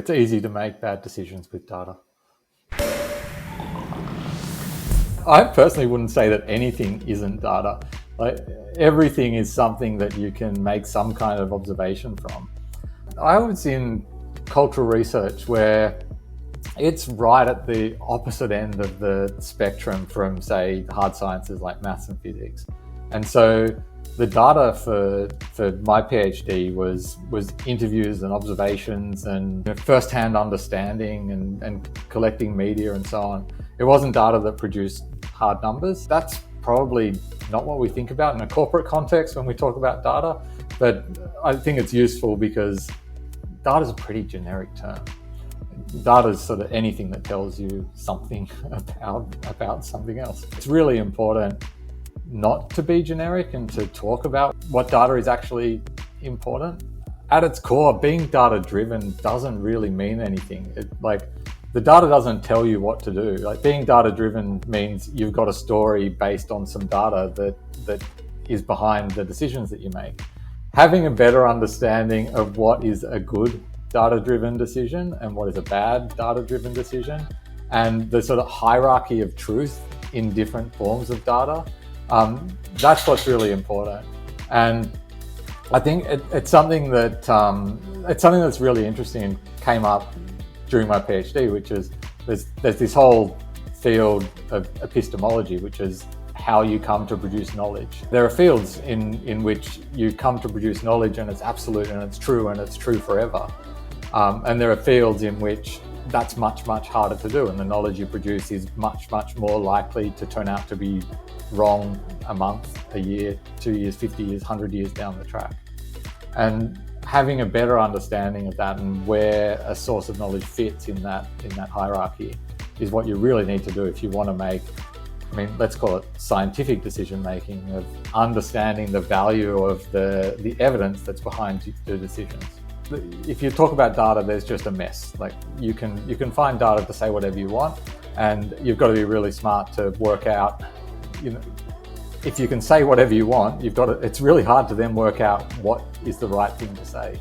It's easy to make bad decisions with data. I personally wouldn't say that anything isn't data. Like, everything is something that you can make some kind of observation from. I was in cultural research where it's right at the opposite end of the spectrum from, say, hard sciences like maths and physics. And so the data for my PhD was interviews and observations and first-hand understanding and collecting media and so on. It wasn't data that produced hard numbers. That's probably not what we think about in a corporate context when we talk about data, but I think it's useful because data is a pretty generic term. Data is sort of anything that tells you something about something else. It's really important not to be generic and to talk about what data is actually important. At its core, being data-driven doesn't really mean anything. The data doesn't tell you what to do. Like, being data-driven means you've got a story based on some data that is behind the decisions that you make. Having a better understanding of what is a good data-driven decision and what is a bad data-driven decision, and the sort of hierarchy of truth in different forms of data, that's what's really important. And I think it's something that's really interesting and came up during my PhD, which is there's this whole field of epistemology, which is how you come to produce knowledge. There are fields in which you come to produce knowledge and it's absolute and it's true forever. And there are fields in which that's much, much harder to do, and the knowledge you produce is much, much more likely to turn out to be wrong a month, a year, 2 years, 50 years, 100 years down the track. And having a better understanding of that and where a source of knowledge fits in that hierarchy is what you really need to do if you want to make, let's call it scientific decision making, of understanding the value of the evidence that's behind the decisions. If you talk about data, there's just a mess. Like, you can find data to say whatever you want, and you've got to be really smart to work out, if you can say whatever you want, it's really hard to then work out what is the right thing to say.